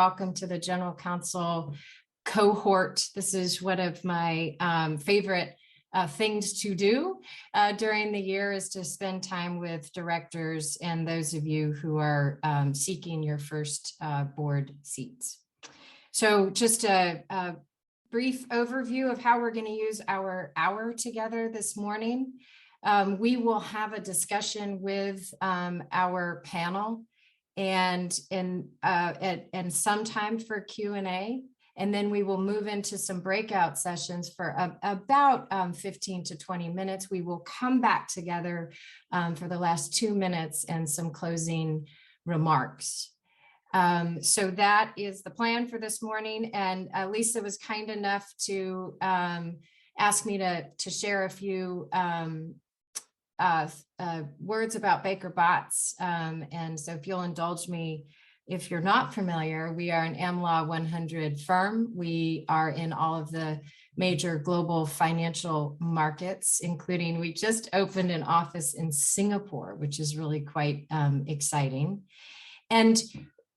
Welcome to the General Counsel Cohort. This is one of my favorite things to do during the year, is to spend time with directors and those of you who are seeking your first board seats. So just a brief overview of how we're going to use our hour together this morning. We will have a discussion with our panel and some time for Q&A, and then we will move into some breakout sessions for about 15 to 20 minutes. We will come back together for the last 2 minutes and some closing remarks. So that is the plan for this morning, and Lisa was kind enough to ask me to share a few words about Baker Botts. And so if you'll indulge me, if you're not familiar, we are an AMLA 100 firm. We are in all of the major global financial markets, including we just opened an office in Singapore, which is really quite exciting. And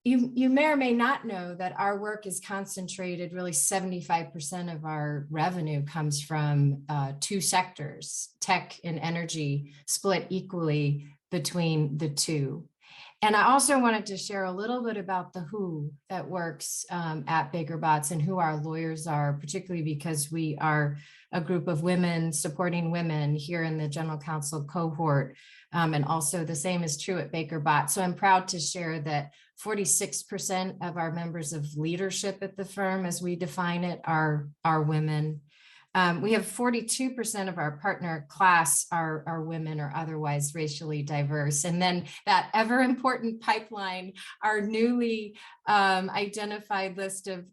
you may or may not know that our work is concentrated, really 75% of our revenue comes from 2 sectors, tech and energy, split equally between the two. And I also wanted to share a little bit about the who that works at Baker Botts and who our lawyers are, particularly because we are a group of women supporting women here in the General Counsel Cohort. And also the same is true at Baker Botts. So I'm proud to share that 46% of our members of leadership at the firm, as we define it, are women. We have 42% of our partner class are women or otherwise racially diverse. And then that ever important pipeline, our newly identified list of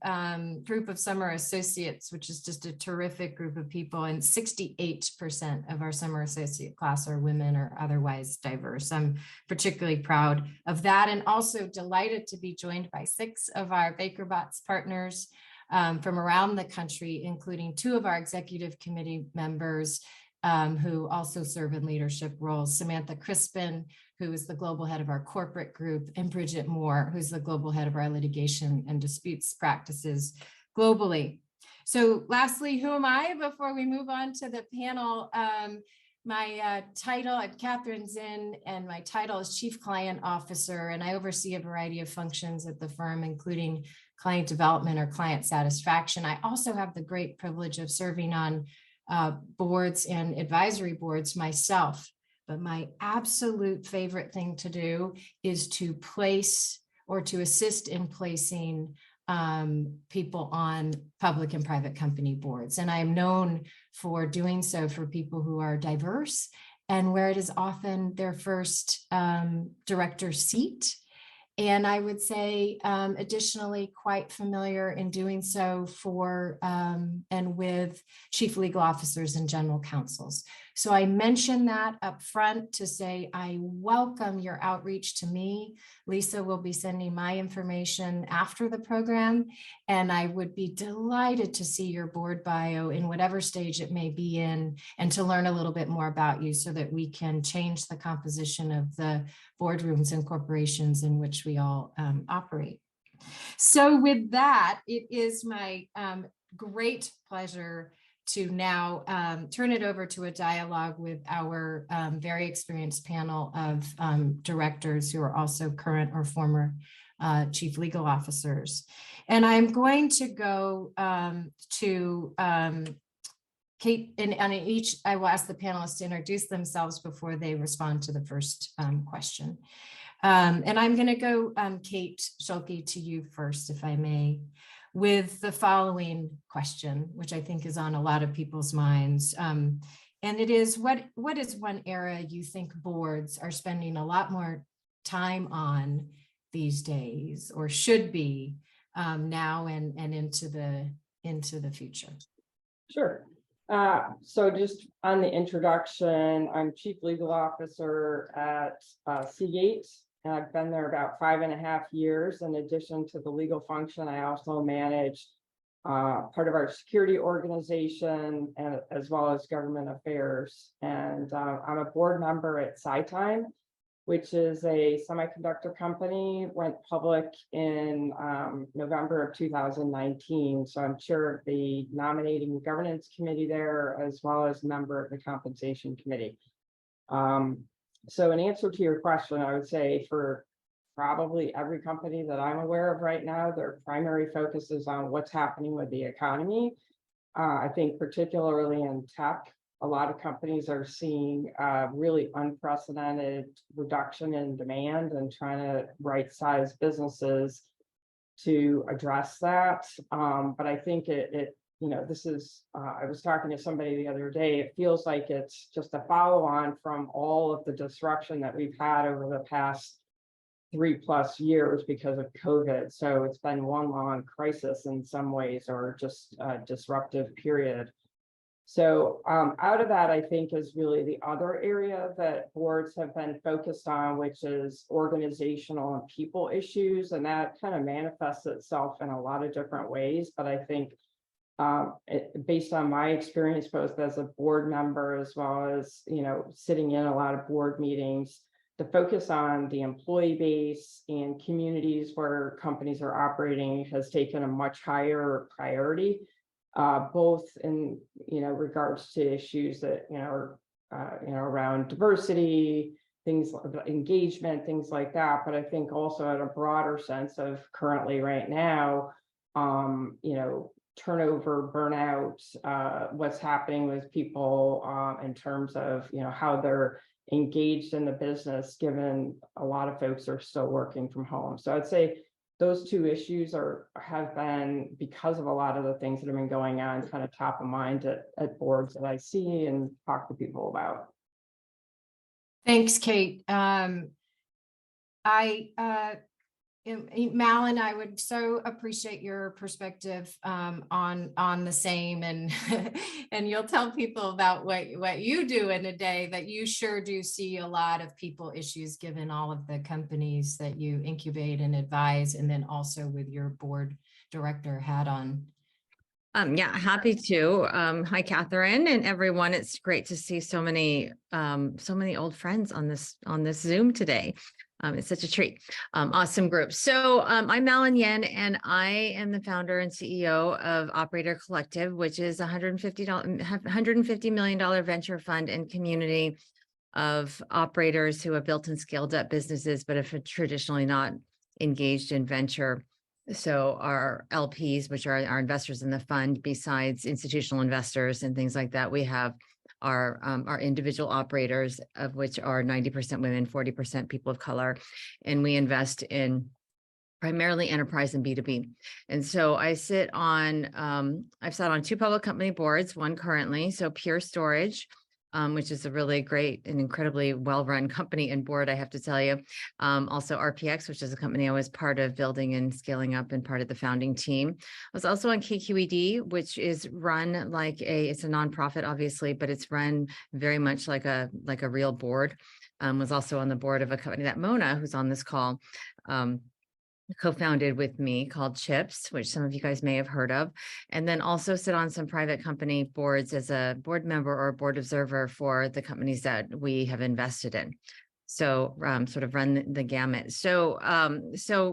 group of summer associates, which is just a terrific group of people. And 68% of our summer associate class are women or otherwise diverse. I'm particularly proud of that, and also delighted to be joined by 6 of our Baker Botts partners from around the country, including 2 of our executive committee members who also serve in leadership roles, Samantha Crispin, who is the global head of our corporate group, and Bridget Moore, who's the global head of our litigation and disputes practices globally. So lastly, who am I? Before we move on to the panel, my title, I'm Catherine Zinn, and my title is Chief Client Officer, and I oversee a variety of functions at the firm, including client development or client satisfaction. I also have the great privilege of serving on boards and advisory boards myself, but my absolute favorite thing to do is to place or to assist in placing people on public and private company boards. And I'm known for doing so for people who are diverse and where it is often their first director seat. And I would say, additionally, quite familiar in doing so for and with chief legal officers and general counsels. So I mention that up front to say I welcome your outreach to me. Lisa will be sending my information after the program, and I would be delighted to see your board bio in whatever stage it may be in, and to learn a little bit more about you so that we can change the composition of the boardrooms and corporations in which we all operate. So with that, it is my great pleasure to now turn it over to a dialogue with our very experienced panel of directors who are also current or former chief legal officers. And I'm going to go to Kate, and on each, I will ask the panelists to introduce themselves before they respond to the first question. And I'm going to go, Kate Schuelke, to you first, if I may, with the following question, which I think is on a lot of people's minds. And it is, what is one area you think boards are spending a lot more time on these days, or should be now and into the future? Sure. So just on the introduction, I'm Chief Legal Officer at Seagate. And I've been there about 5.5 years. In addition to the legal function, I also manage part of our security organization, and as well as government affairs. And I'm a board member at SciTime, which is a semiconductor company, went public in November of 2019. So I'm chair of the nominating governance committee there, as well as member of the compensation committee. So in answer to your question, I would say for probably every company that I'm aware of right now, their primary focus is on what's happening with the economy. I think particularly in tech, a lot of companies are seeing really unprecedented reduction in demand and trying to right-size businesses to address that. But I think this is, I was talking to somebody the other day, it feels like it's just a follow-on from all of the disruption that we've had over the past 3+ years because of COVID. So it's been one long crisis in some ways, or just a disruptive period. So out of that, I think is really the other area that boards have been focused on, which is organizational and people issues. And that kind of manifests itself in a lot of different ways. But I think based on my experience, both as a board member, as well as, sitting in a lot of board meetings, the focus on the employee base and communities where companies are operating has taken a much higher priority, both in regards to issues that are around diversity, things like engagement, things like that. But I think also at a broader sense of currently right now, turnover, burnout, what's happening with people in terms of how they're engaged in the business, given a lot of folks are still working from home. So I'd say those two issues have been, because of a lot of the things that have been going on, kind of top of mind at boards that I see and talk to people about. Thanks, Kate. Mallun, I would so appreciate your perspective on the same, and and you'll tell people about what you do in a day, that you sure do see a lot of people issues given all of the companies that you incubate and advise, and then also with your board director hat on. Yeah, happy to. Hi, Catherine and everyone. It's great to see so many old friends on this Zoom today. It's such a treat. Awesome group. So I'm Mallun Yen, and I am the founder and CEO of Operator Collective, which is a $150 million venture fund and community of operators who have built and scaled up businesses, but have traditionally not engaged in venture. So our LPs, which are our investors in the fund, besides institutional investors and things like that, we have our individual operators, of which are 90% women, 40% people of color. And we invest in primarily enterprise and B2B. And so I've sat on 2 public company boards, one currently, so Pure Storage, which is a really great and incredibly well-run company and board, I have to tell you. Also RPX, which is a company I was part of building and scaling up and part of the founding team. I was also on KQED, which is run it's a nonprofit, obviously, but it's run very much like a real board. Was also on the board of a company that Mona, who's on this call, co-founded with me, called Chips, which some of you guys may have heard of, and then also sit on some private company boards as a board member or board observer for the companies that we have invested in. So sort of run the gamut. So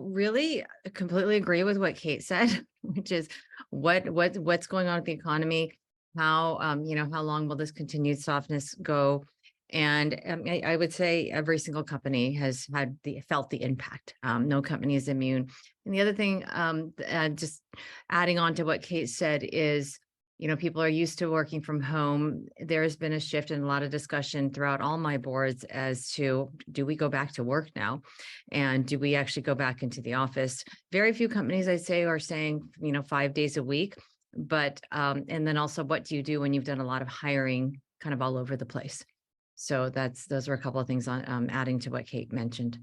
really completely agree with what Kate said, which is what's going on with the economy, how how long will this continued softness go? And I would say every single company has felt the impact. No company is immune. And the other thing, just adding on to what Kate said, is, people are used to working from home. There has been a shift and a lot of discussion throughout all my boards as to, do we go back to work now? And do we actually go back into the office? Very few companies, I'd say, are saying, 5 days a week. But, and then also, what do you do when you've done a lot of hiring kind of all over the place? So those were a couple of things on adding to what Kate mentioned.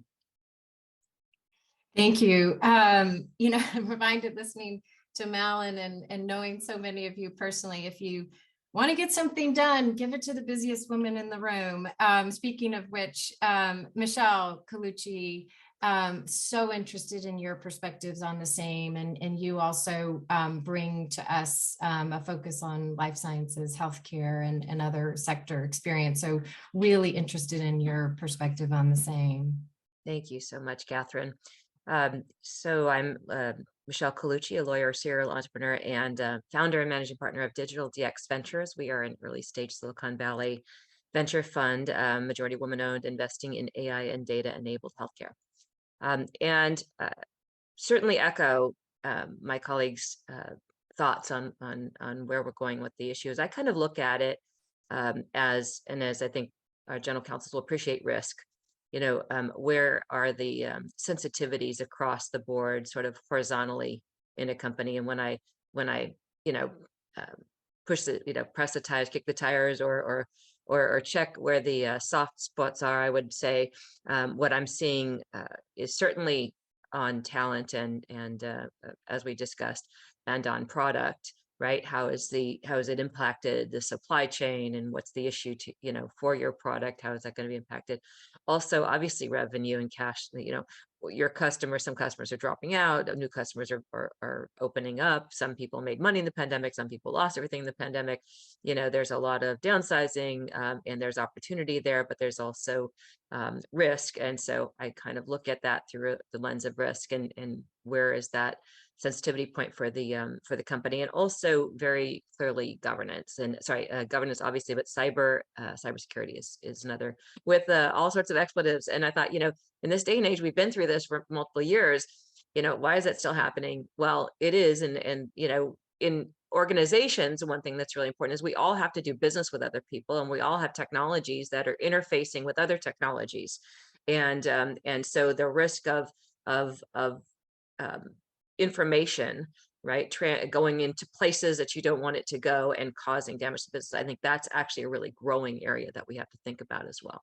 Thank you. I'm reminded, listening to Mallun and knowing so many of you personally, if you want to get something done, give it to the busiest woman in the room. Speaking of which, Michele Colucci, So interested in your perspectives on the same, and you also bring to us a focus on life sciences, healthcare, and other sector experience. So really interested in your perspective on the same. Thank you so much, Catherine. So I'm Michele Colucci, a lawyer, serial entrepreneur, and founder and managing partner of Digital DX Ventures. We are an early stage Silicon Valley venture fund, majority woman-owned, investing in AI and data-enabled healthcare. And certainly echo my colleagues' thoughts on where we're going with the issues. I kind of look at it as I think our general counsels will appreciate risk. Where are the sensitivities across the board, sort of horizontally in a company? And when I push the, press the tires, kick the tires, or check where the soft spots are, I would say what I'm seeing is certainly on talent and as we discussed, and on product. Right? How is it impacted the supply chain, and what's the issue to, for your product? How is that going to be impacted? Also, obviously, revenue and cash, your customers, some customers are dropping out, new customers are opening up. Some people made money in the pandemic, some people lost everything in the pandemic. There's a lot of downsizing and there's opportunity there, but there's also risk. And so I kind of look at that through the lens of risk, and where is that sensitivity point for the company, and also very clearly governance, and governance obviously, but cybersecurity is another, with all sorts of expletives. And I thought, in this day and age, we've been through this for multiple years. Why is that still happening? Well, it is, and in organizations, one thing that's really important is we all have to do business with other people, and we all have technologies that are interfacing with other technologies, and so the risk of information, right, going into places that you don't want it to go and causing damage to business. I think that's actually a really growing area that we have to think about as well.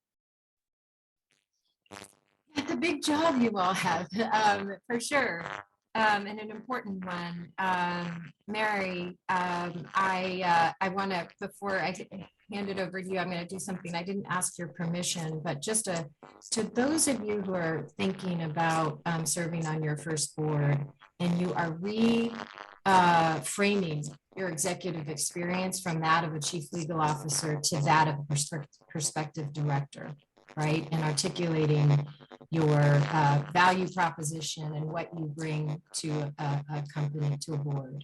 It's a big job you all have, for sure, and an important one. Mary, I want to, before I hand it over to you, I'm going to do something. I didn't ask your permission, but just to those of you who are thinking about serving on your first board, and you are reframing your executive experience from that of a chief legal officer to that of a prospective director, right? And articulating your value proposition and what you bring to a company, to a board.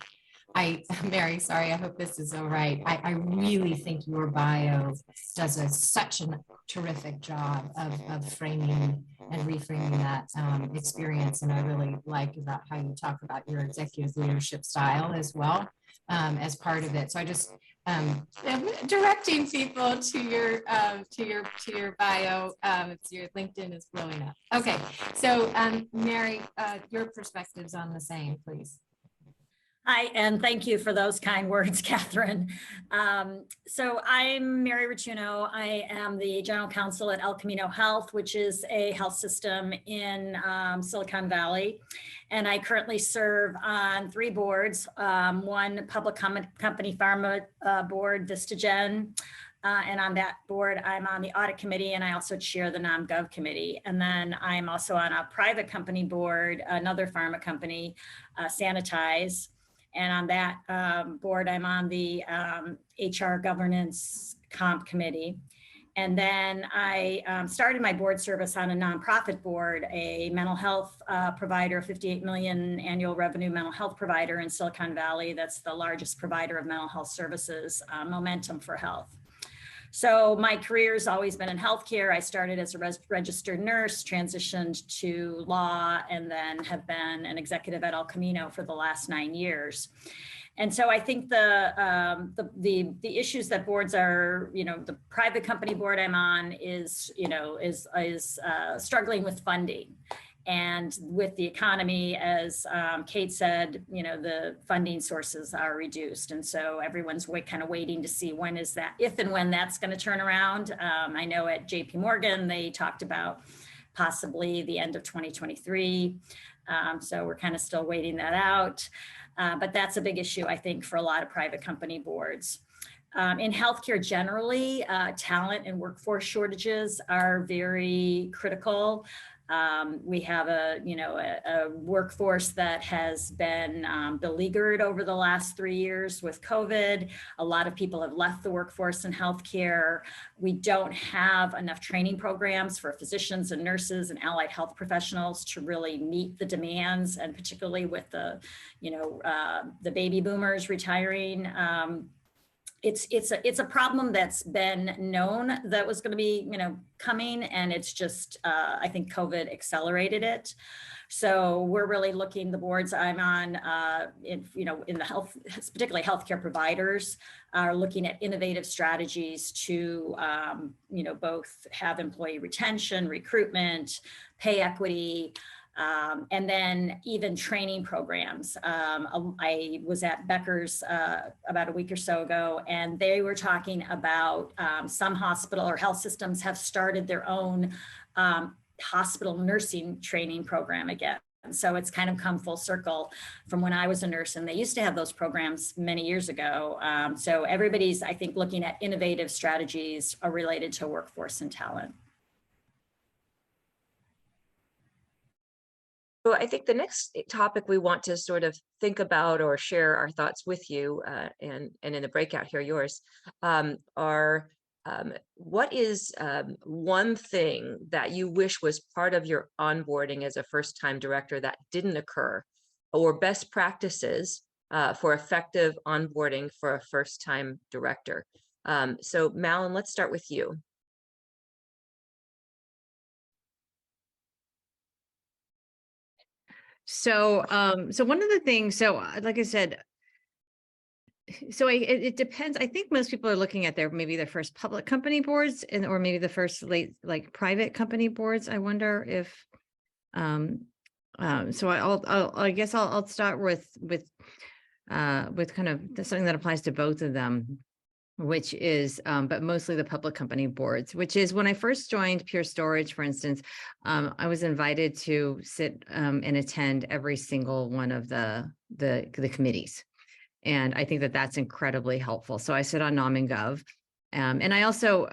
Mary, sorry, I hope this is all right. I really think your bio does such a terrific job of framing and reframing that experience. And I really like about how you talk about your executive leadership style as well as part of it. So I just directing people to your bio. It's your LinkedIn is blowing up. Okay, so Mary, your perspectives on the same, please. Hi, and thank you for those kind words, Catherine. So I'm Mary Rotunno. I am the general counsel at El Camino Health, which is a health system in Silicon Valley. And I currently serve on 3 boards, one public company pharma board, VistaGen. And on that board, I'm on the audit committee, and I also chair the NomGov committee. And then I'm also on a private company board, another pharma company, Sanitize. And on that board, I'm on the HR governance comp committee. And then I started my board service on a nonprofit board, a mental health provider, 58 million annual revenue mental health provider in Silicon Valley. That's the largest provider of mental health services, Momentum for Health. So my career has always been in healthcare. I started as a registered nurse, transitioned to law, and then have been an executive at El Camino for the last 9 years. And so I think the issues that boards are, the private company board I'm on is struggling with funding. And with the economy, as Kate said, the funding sources are reduced. And so everyone's kind of waiting to see when is that, if and when that's going to turn around. I know at JP Morgan, they talked about possibly the end of 2023. So we're kind of still waiting that out. But that's a big issue, I think, for a lot of private company boards. In healthcare generally, talent and workforce shortages are very critical. We have a workforce that has been beleaguered over the last 3 years with COVID. A lot of people have left the workforce in healthcare. We don't have enough training programs for physicians and nurses and allied health professionals to really meet the demands, and particularly with the baby boomers retiring. It's a problem that's been known that was going to be, coming, and it's just, I think COVID accelerated it. So we're really looking, the boards I'm on, in the health, particularly healthcare providers, are looking at innovative strategies to, both have employee retention, recruitment, pay equity, and then even training programs. I was at Becker's about a week or so ago, and they were talking about some hospital or health systems have started their own hospital nursing training program again. So it's kind of come full circle from when I was a nurse, and they used to have those programs many years ago. So everybody's, I think, looking at innovative strategies related to workforce and talent. So I think the next topic we want to sort of think about or share our thoughts with you, and in the breakout here, yours, are what is one thing that you wish was part of your onboarding as a first-time director that didn't occur, or best practices for effective onboarding for a first-time director? So Mallun, let's start with you. So, so one of the things, like I said, it depends. I think most people are looking at maybe their first public company boards or maybe the first private company boards. I wonder if, so I guess I'll start with kind of something that applies to both of them, which is, but mostly the public company boards, which is when I first joined Pure Storage, for instance, I was invited to sit and attend every single one of the committees. And I think that that's incredibly helpful. So I sit on Nom and Gov. And I also,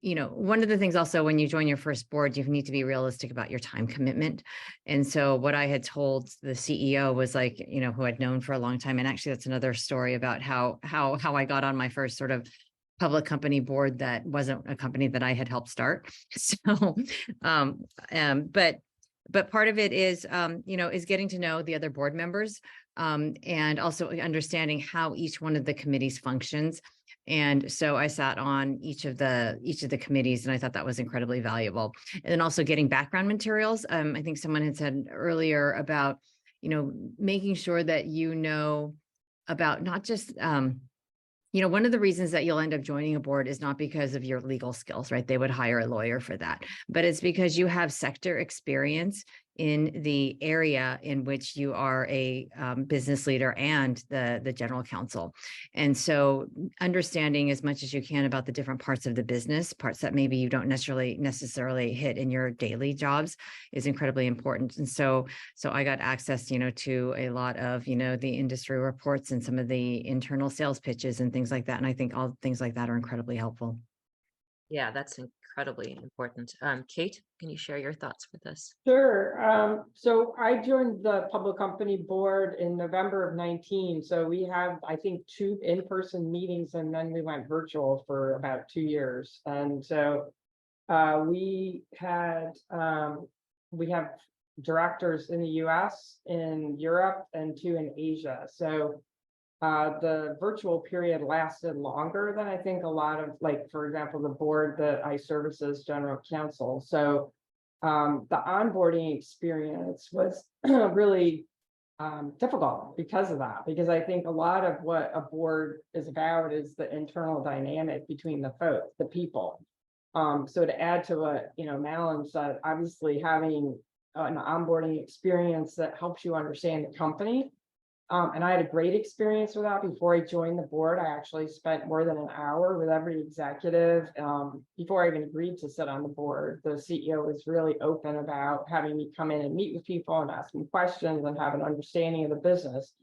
one of the things also when you join your first board, you need to be realistic about your time commitment. And so what I had told the CEO was who I'd known for a long time. And actually that's another story about how I got on my first sort of public company board that wasn't a company that I had helped start. So, but part of it is, is getting to know the other board members, and also understanding how each one of the committees functions. And so I sat on each of the committees, and I thought that was incredibly valuable. And then also getting background materials. I think someone had said earlier about, making sure that about not just, one of the reasons that you'll end up joining a board is not because of your legal skills, right? They would hire a lawyer for that, but it's because you have sector experience in the area in which you are a business leader and the general counsel. And so understanding as much as you can about the different parts of the business, parts that maybe you don't necessarily hit in your daily jobs, is incredibly important. And so I got access, to a lot of, the industry reports and some of the internal sales pitches and things like that. And I think all things like that are incredibly helpful. Yeah, that's incredibly important. Kate, can you share your thoughts with us? Sure. So I joined the public company board in November of 19. So we have, I think, 2 in-person meetings, and then we went virtual for about 2 years. And so we have directors in the US, in Europe, and 2 in Asia. So the virtual period lasted longer than I think a lot of, for example, the board that I service as general counsel. So the onboarding experience was really difficult because of that, because I think a lot of what a board is about is the internal dynamic between the people. So to add to what, Mallun said, obviously having an onboarding experience that helps you understand the company. And I had a great experience with that. Before I joined the board, I actually spent more than an hour with every executive. Before I even agreed to sit on the board, the CEO was really open about having me come in and meet with people and ask them questions and have an understanding of the business.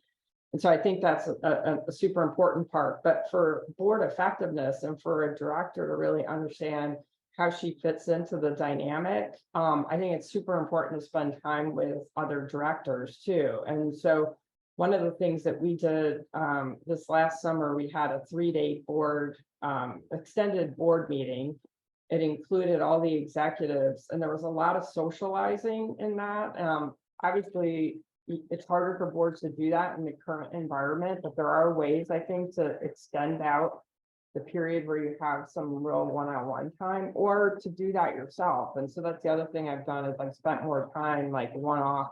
And so I think that's a super important part. But for board effectiveness and for a director to really understand how she fits into the dynamic. I think it's super important to spend time with other directors too. And so one of the things that we did this last summer, we had a 3-day board, extended board meeting. It included all the executives, and there was a lot of socializing in that. Obviously, it's harder for boards to do that in the current environment, but there are ways, I think, to extend out the period where you have some real one-on-one time, or to do that yourself. And so that's the other thing I've done, is I've spent more time like one-off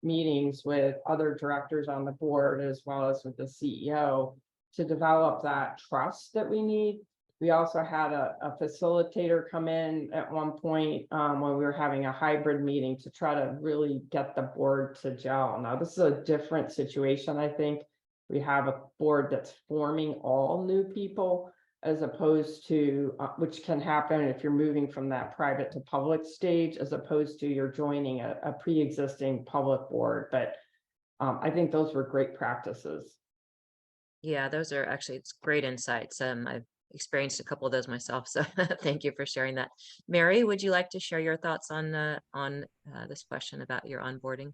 meetings with other directors on the board, as well as with the CEO, to develop that trust that we need. We also had a facilitator come in at one point when we were having a hybrid meeting, to try to really get the board to gel. Now, this is a different situation. I think we have a board that's forming all new people, as opposed to, which can happen if you're moving from that private to public stage, as opposed to you're joining a pre-existing public board. But I think those were great practices. Yeah, those are actually, it's great insights. I've experienced a couple of those myself, so thank you for sharing that. Mary, would you like to share your thoughts on this question about your onboarding?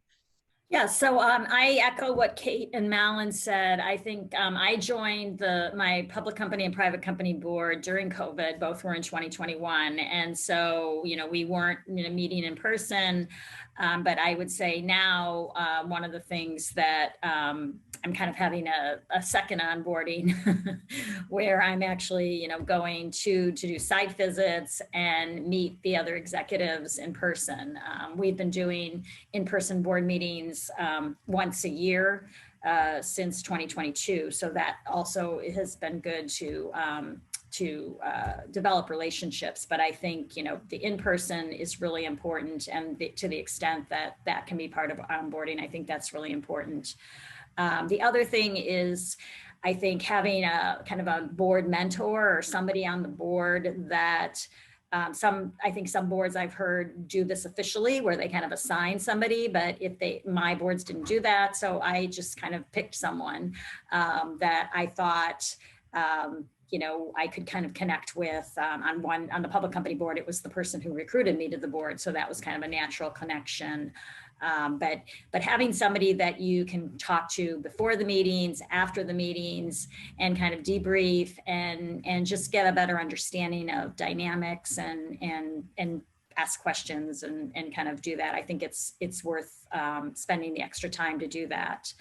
Yeah, so I echo what Kate and Mallun said. I think I joined my public company and private company board during COVID. Both were in 2021. And so, we weren't meeting in person. But I would say now, one of the things that I'm kind of having a second onboarding where I'm actually, going to do site visits and meet the other executives in person. We've been doing in-person board meetings once a year since 2022. So that also has been good to develop relationships. But I think, the in-person is really important, and to the extent that that can be part of onboarding, I think that's really important. The other thing is, I think having a kind of a board mentor or somebody on the board that I think some boards I've heard do this officially, where they kind of assign somebody, but my boards didn't do that. So I just kind of picked someone that I thought, I could kind of connect with. On the public company board, it was the person who recruited me to the board. So that was kind of a natural connection. But having somebody that you can talk to before the meetings, after the meetings, and kind of debrief and just get a better understanding of dynamics and ask questions and kind of do that. I think it's worth spending the extra time to do that.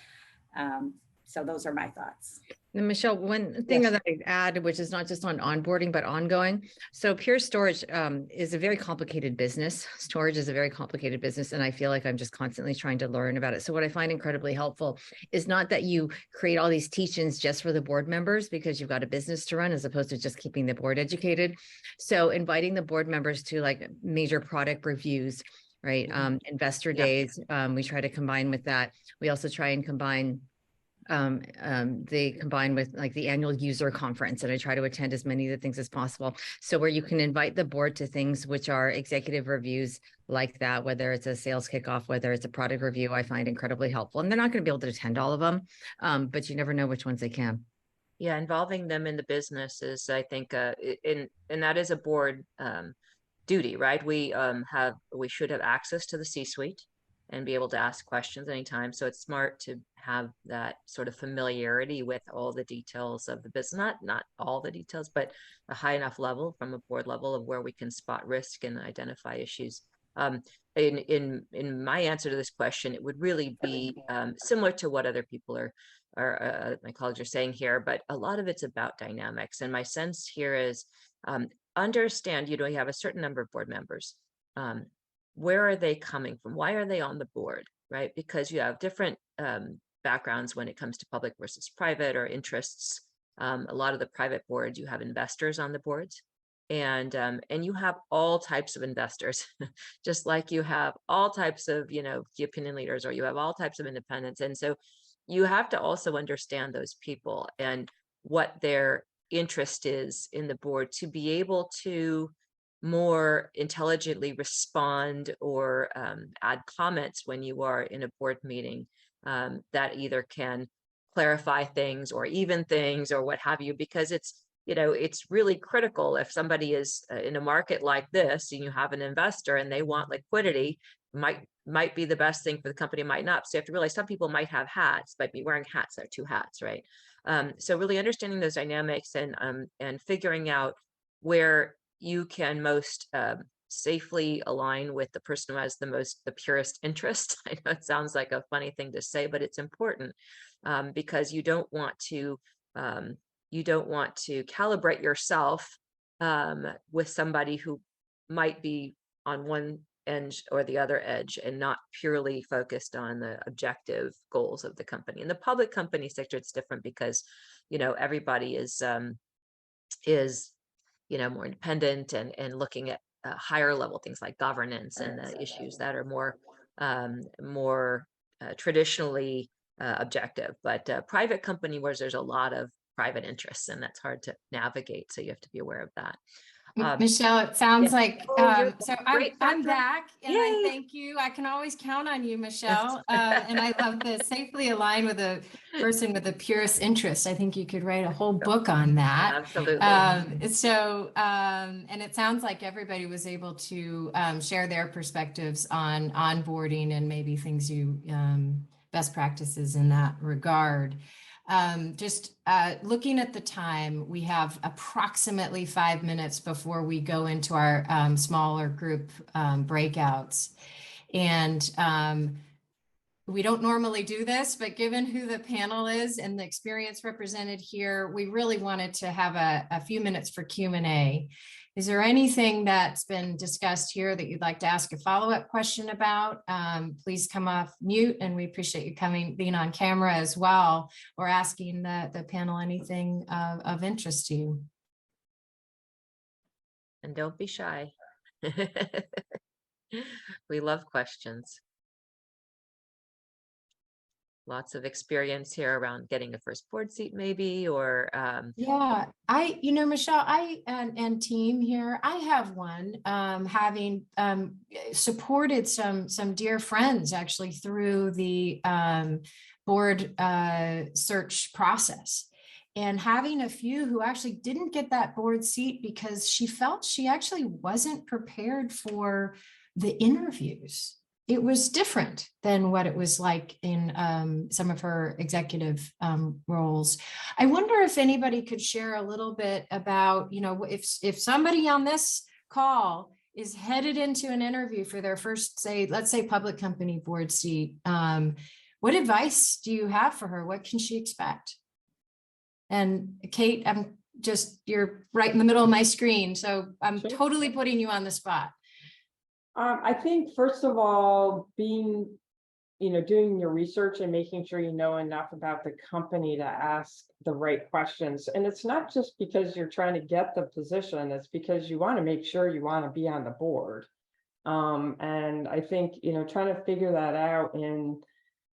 So those are my thoughts. And Michele, one thing that I'd add, which is not just on onboarding, but ongoing. So Pure Storage is a very complicated business. Storage is a very complicated business. And I feel like I'm just constantly trying to learn about it. So what I find incredibly helpful is not that you create all these teach-ins just for the board members, because you've got a business to run, as opposed to just keeping the board educated. So inviting the board members to like major product reviews, right? Investor days, we try to combine with that. We also try and combine they combine with like the annual user conference, and I try to attend as many of the things as possible. So where you can invite the board to things which are executive reviews like that, whether it's a sales kickoff, whether it's a product review, I find incredibly helpful. And they're not going to be able to attend all of them, but you never know which ones they can. Yeah, involving them in the business is, I think, and that is a board duty, right? We should have access to the C-suite and be able to ask questions anytime. So it's smart to have that sort of familiarity with all the details of the business, not all the details, but a high enough level from a board level of where we can spot risk and identify issues. In my answer to this question, it would really be similar to what other people are my colleagues are saying here, but a lot of it's about dynamics. And my sense here is understand, you have a certain number of board members. Where are they coming from? Why are they on the board, right? Because you have different backgrounds when it comes to public versus private or interests. A lot of the private boards, you have investors on the boards, and you have all types of investors, just like you have all types of, key opinion leaders, or you have all types of independents. And so you have to also understand those people and what their interest is in the board to be able to more intelligently respond or add comments when you are in a board meeting that either can clarify things or even things or what have you, because it's you know, it's really critical if somebody is in a market like this and you have an investor and they want liquidity, might be the best thing for the company, might not. So you have to realize some people might have hats, might be wearing hats, they're two hats, right? So really understanding those dynamics and figuring out where you can most safely align with the person who has the purest interest. I know it sounds like a funny thing to say, but it's important because you don't want to calibrate yourself with somebody who might be on one edge or the other edge and not purely focused on the objective goals of the company. In the public company sector, it's different because, you know, everybody is you know, more independent and looking at higher level things like governance and the issues that are more traditionally objective. But private company where there's a lot of private interests, and that's hard to navigate. So you have to be aware of that. Michele, it sounds like, you're so great, I'm Catherine. back and I Yay. thank you. I can always count on you, Michele. And I love the safely align with a person with the purest interest. I think you could write a whole book on that. Absolutely. And it sounds like everybody was able to share their perspectives on onboarding and maybe things best practices in that regard. Looking at the time, we have approximately 5 minutes before we go into our smaller group breakouts. And we don't normally do this, but given who the panel is and the experience represented here, we really wanted to have a few minutes for Q&A. Is there anything that's been discussed here that you'd like to ask a follow-up question about? Please come off mute, and we appreciate you being on camera as well, or asking the panel anything of interest to you. And don't be shy. We love questions. Lots of experience here around getting a first board seat, maybe, or yeah, Michele, and team here, I have one, having supported some dear friends actually through the board search process, and having a few who actually didn't get that board seat because she felt she actually wasn't prepared for the interviews. It was different than what it was like in some of her executive roles. I wonder if anybody could share a little bit about, if somebody on this call is headed into an interview for their first, let's say public company board seat, what advice do you have for her? What can she expect? And Kate, you're right in the middle of my screen, so I'm Sure. totally putting you on the spot. I think first of all, doing your research and making sure you know enough about the company to ask the right questions. And it's not just because you're trying to get the position, it's because you want to make sure you want to be on the board. And I think, trying to figure that out in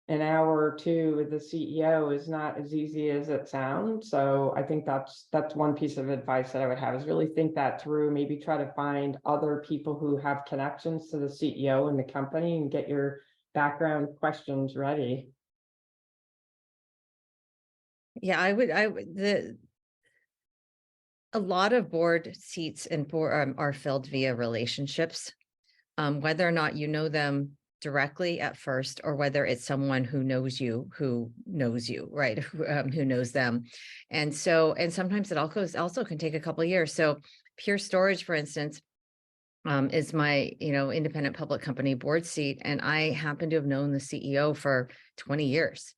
an hour or two with the CEO is not as easy as it sounds. So I think that's one piece of advice that I would have, is really think that through, maybe try to find other people who have connections to the CEO and the company and get your background questions ready. Yeah, a lot of board seats and are filled via relationships, whether or not you know them directly at first, or whether it's someone who knows you, right? Who knows them. And sometimes it also can take a couple of years. So Pure Storage, for instance, is my, independent public company board seat. And I happen to have known the CEO for 20 years.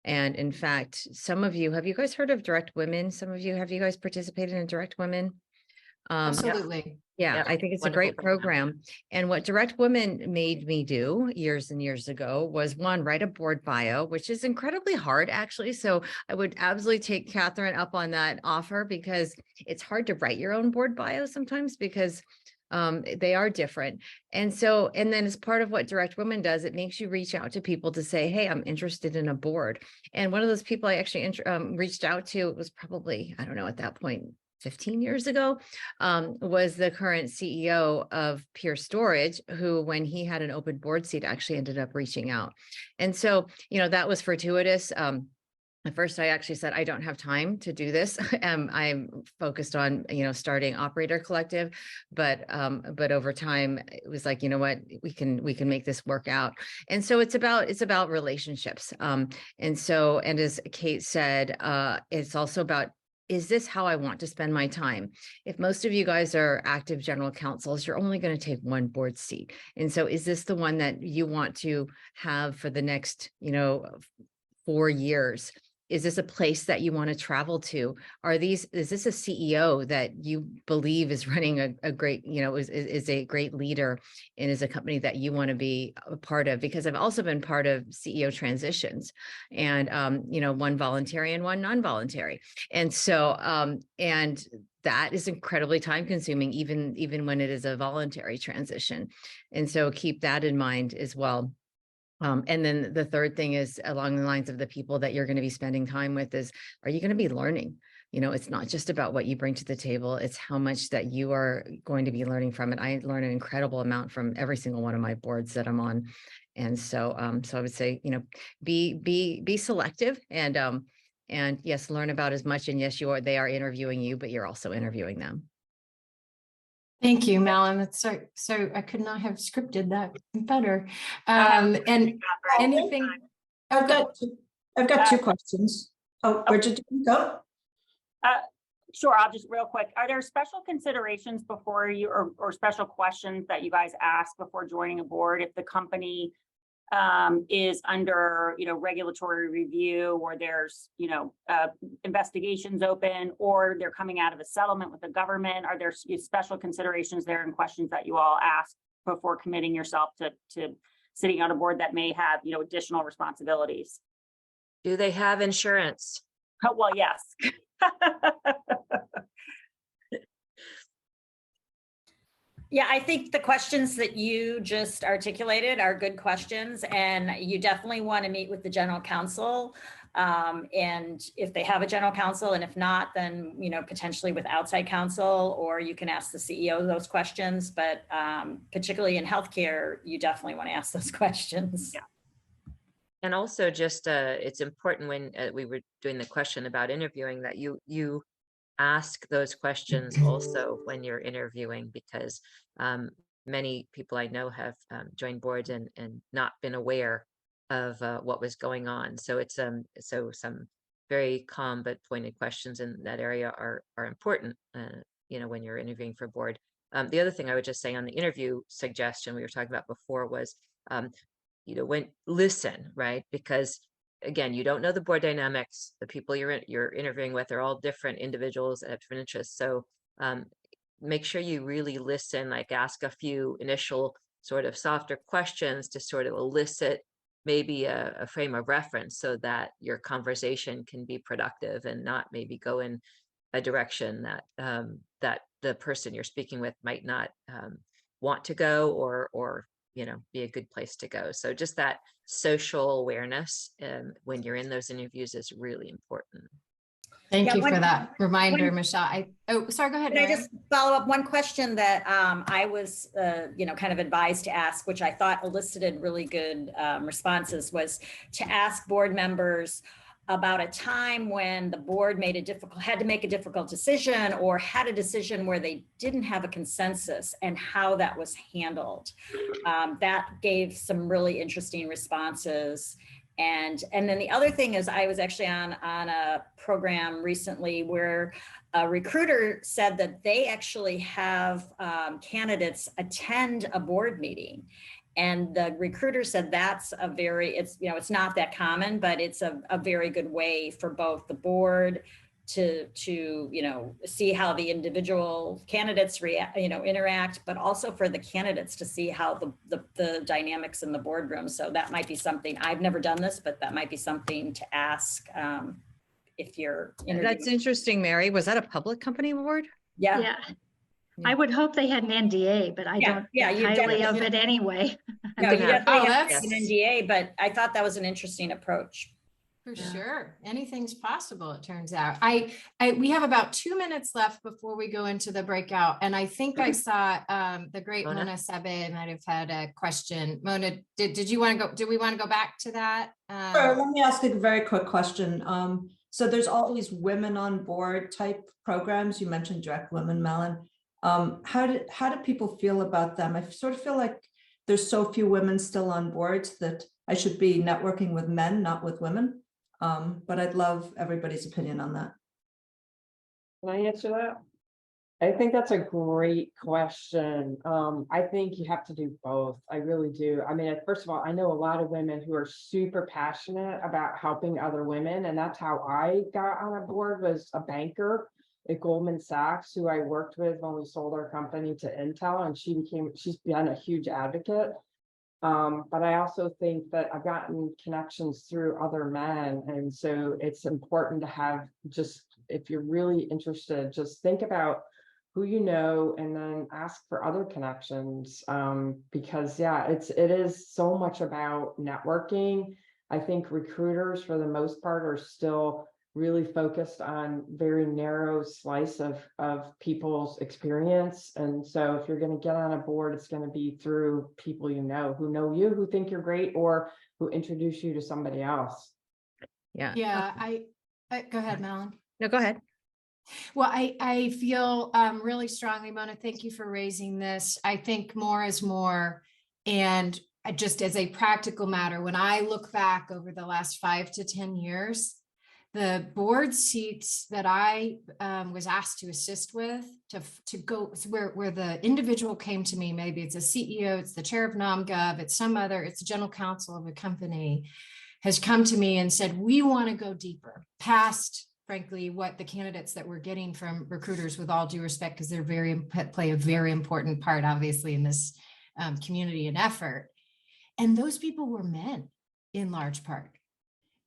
And in fact, have you guys heard of Direct Women? Have you guys participated in Direct Women? Absolutely. Yeah, I think it's a great program. And what Direct Women made me do years and years ago was, one, write a board bio, which is incredibly hard, actually. So I would absolutely take Catherine up on that offer, because it's hard to write your own board bio sometimes, because they are different. And then as part of what Direct Women does, it makes you reach out to people to say, hey, I'm interested in a board. And one of those people I actually reached out to, it was probably, I don't know, at that point, 15 years ago, was the current CEO of Pure Storage, who, when he had an open board seat, actually ended up reaching out. And so, that was fortuitous. At first, I actually said, I don't have time to do this. I'm focused on, starting Operator Collective, but over time, it was like, you know what, we can make this work out. And so it's about relationships. And as Kate said, it's also about, is this how I want to spend my time? If most of you guys are active general counsels, you're only going to take one board seat. And so is this the one that you want to have for the next, 4 years? Is this a place that you want to travel to? Is this a CEO that you believe is running a great, is a great leader and is a company that you want to be a part of? Because I've also been part of CEO transitions and, one voluntary and one non-voluntary. And so, and that is incredibly time consuming, even when it is a voluntary transition. And so keep that in mind as well. And then the third thing is along the lines of the people that you're going to be spending time with is, are you going to be learning? It's not just about what you bring to the table. It's how much that you are going to be learning from it. I learn an incredible amount from every single one of my boards that I'm on. And so, I would say, be selective and yes, learn about as much. And yes, they are interviewing you, but you're also interviewing them. Thank you, Mallun. That's so I could not have scripted that better. And anything. I've got two questions. Oh, Bridget, did you go? Sure, I'll just real quick. Are there special considerations before you or special questions that you guys ask before joining a board if the company is under, regulatory review, or there's, investigations open, or they're coming out of a settlement with the government? Are there special considerations there and questions that you all ask before committing yourself to sitting on a board that may have, additional responsibilities? Do they have insurance? Oh, well, yes. Yeah, I think the questions that you just articulated are good questions, and you definitely want to meet with the general counsel. And if they have a general counsel, and if not, then, potentially with outside counsel, or you can ask the CEO those questions. But particularly in healthcare, you definitely want to ask those questions. Yeah. And also just, it's important when we were doing the question about interviewing that you ask those questions also when you're interviewing, because many people I know have joined boards and not been aware of what was going on. So it's so some very calm but pointed questions in that area are important, when you're interviewing for board. The other thing I would just say on the interview suggestion we were talking about before was, when listen, right? Because again, you don't know the board dynamics. The people you're interviewing with are all different individuals that have different interests. So make sure you really listen, like ask a few initial sort of softer questions to sort of elicit maybe a frame of reference so that your conversation can be productive and not maybe go in a direction that the person you're speaking with might not want to go or be a good place to go. So just that social awareness when you're in those interviews is really important. Thank you for that reminder, Michele. Sorry, go ahead. Can I just follow up one question that I was, kind of advised to ask, which I thought elicited really good responses, was to ask board members about a time when the board had to make a difficult decision, or had a decision where they didn't have a consensus, and how that was handled. That gave some really interesting responses. And then the other thing is, I was actually on a program recently where a recruiter said that they actually have candidates attend a board meeting. And the recruiter said that's it's not that common, but it's a very good way for both the board to see how the individual candidates interact, but also for the candidates to see how the dynamics in the boardroom. So that might be something, I've never done this, but that might be something to ask if you're interviewing. That's interesting, Mary. Was that a public company board? Yeah. I would hope they had an NDA, but I don't think highly of it anyway. No, you definitely have that's an NDA, but I thought that was an interesting approach. For Yeah. sure. Anything's possible, it turns out. We have about 2 minutes left before we go into the breakout. And I think I saw the great Mona? Mona Sebe might have had a question. Mona, did you want to go? Do we want to go back to that? Sure, let me ask a very quick question. So there's all these women on board type programs. You mentioned Direct Women, Mallun. How do people feel about them? I sort of feel like there's so few women still on boards that I should be networking with men, not with women. But I'd love everybody's opinion on that. Can I answer that? I think that's a great question. I think you have to do both. I really do. I mean, first of all, I know a lot of women who are super passionate about helping other women. And that's how I got on a board, was a banker at Goldman Sachs, who I worked with when we sold our company to Intel, and she's been a huge advocate. But I also think that I've gotten connections through other men. And so it's important to have, just, if you're really interested, just think about who you know, and then ask for other connections. Because yeah, it is so much about networking. I think recruiters, for the most part, are still really focused on very narrow slice of people's experience. And so if you're going to get on a board, it's going to be through people you know you, who think you're great, or who introduce you to somebody else. Yeah. Yeah, go ahead, Mallun. No, go ahead. Well, I feel really strongly, Mona, thank you for raising this. I think more is more. And just as a practical matter, when I look back over the last 5 to 10 years, the board seats that I was asked to assist with, to go where the individual came to me, maybe it's a CEO, it's the chair of NomGov, it's the general counsel of a company, has come to me and said, we want to go deeper past, frankly, what the candidates that we're getting from recruiters, with all due respect, because they're play a very important part, obviously, in this community and effort. And those people were men in large part.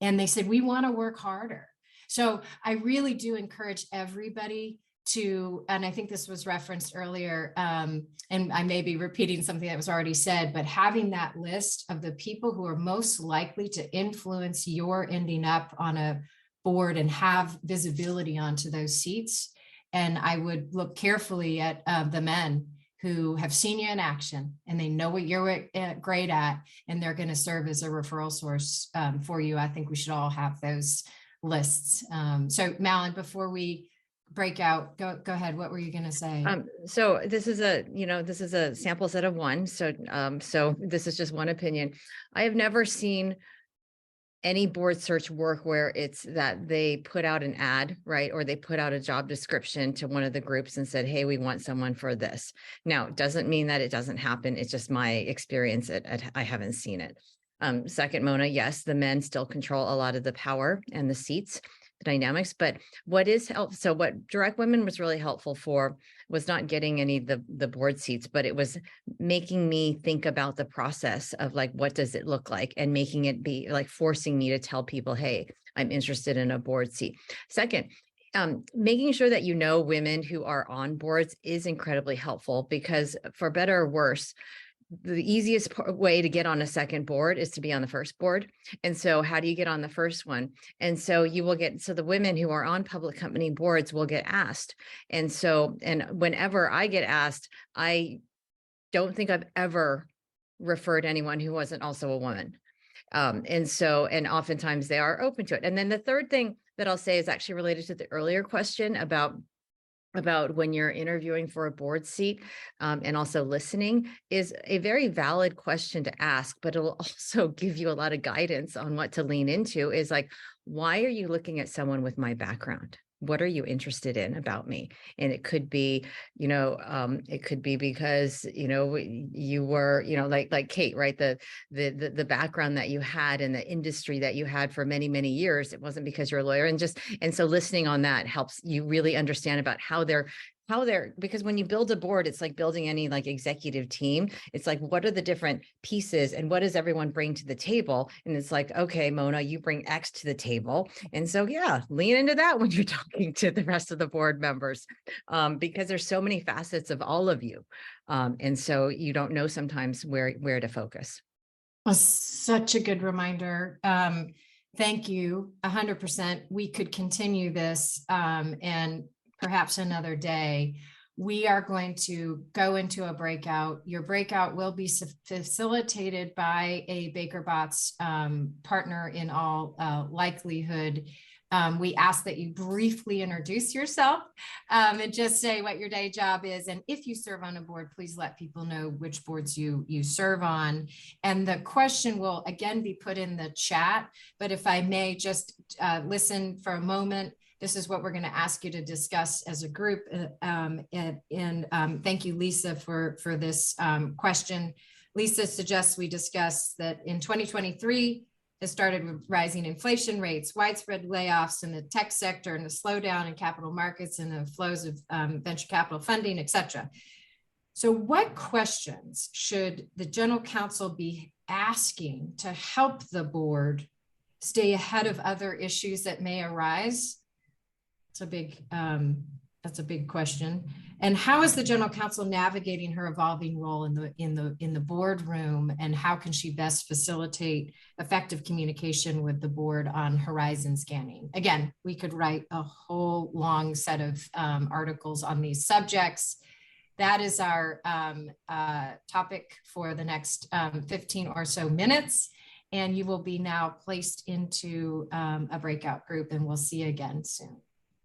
And they said, we want to work harder. So I really do encourage everybody to, and I think this was referenced earlier, and I may be repeating something that was already said, but having that list of the people who are most likely to influence your ending up on a board and have visibility onto those seats. And I would look carefully at the men who have seen you in action, and they know what you're great at, and they're going to serve as a referral source for you. I think we should all have those lists. So Mallun, before we break out, go ahead. What were you going to say? So this is a sample set of one. So this is just one opinion. I have never seen any board search work where it's that they put out an ad, right? Or they put out a job description to one of the groups and said, hey, we want someone for this. Now, it doesn't mean that it doesn't happen. It's just my experience. I haven't seen it. Second, Mona, yes, the men still control a lot of the power and the seats, the dynamics, but what Direct Women was really helpful for was not getting any of the board seats, but it was making me think about the process of like, what does it look like, and making it be like forcing me to tell people, hey, I'm interested in a board seat. Second, making sure that you know women who are on boards is incredibly helpful, because for better or worse, the easiest way to get on a second board is to be on the first board. And so how do you get on the first one? And so the women who are on public company boards will get asked. And whenever I get asked, I don't think I've ever referred anyone who wasn't also a woman. And oftentimes they are open to it. And then the third thing that I'll say is actually related to the earlier question about when you're interviewing for a board seat, and also listening, is a very valid question to ask, but it'll also give you a lot of guidance on what to lean into. Is like, why are you looking at someone with my background? What are you interested in about me? And it could be, it could be because, you were, like Kate, right? The background that you had in the industry that you had for many, many years. It wasn't because you're a lawyer, and so listening on that helps you really understand about how they're, because when you build a board, it's like building any like executive team. It's like, what are the different pieces and what does everyone bring to the table? And it's like, okay, Mona, you bring X to the table. And so, yeah, lean into that when you're talking to the rest of the board members, because there's so many facets of all of you. And so you don't know sometimes where to focus. Well, such a good reminder. Thank you, 100%. We could continue this and perhaps another day. We are going to go into a breakout. Your breakout will be facilitated by a Baker Botts partner in all likelihood. We ask that you briefly introduce yourself and just say what your day job is. And if you serve on a board, please let people know which boards you serve on. And the question will again be put in the chat, but if I may just listen for a moment. This is what we're going to ask you to discuss as a group. Thank you, Lisa, for this question. Lisa suggests we discuss that in 2023, it started with rising inflation rates, widespread layoffs in the tech sector, and the slowdown in capital markets and the flows of venture capital funding, et cetera. So what questions should the general counsel be asking to help the board stay ahead of other issues that may arise? That's a big question. And how is the general counsel navigating her evolving role in the boardroom, and how can she best facilitate effective communication with the board on horizon scanning? Again, we could write a whole long set of articles on these subjects. That is our topic for the next 15 or so minutes. And you will be now placed into a breakout group, and we'll see you again soon.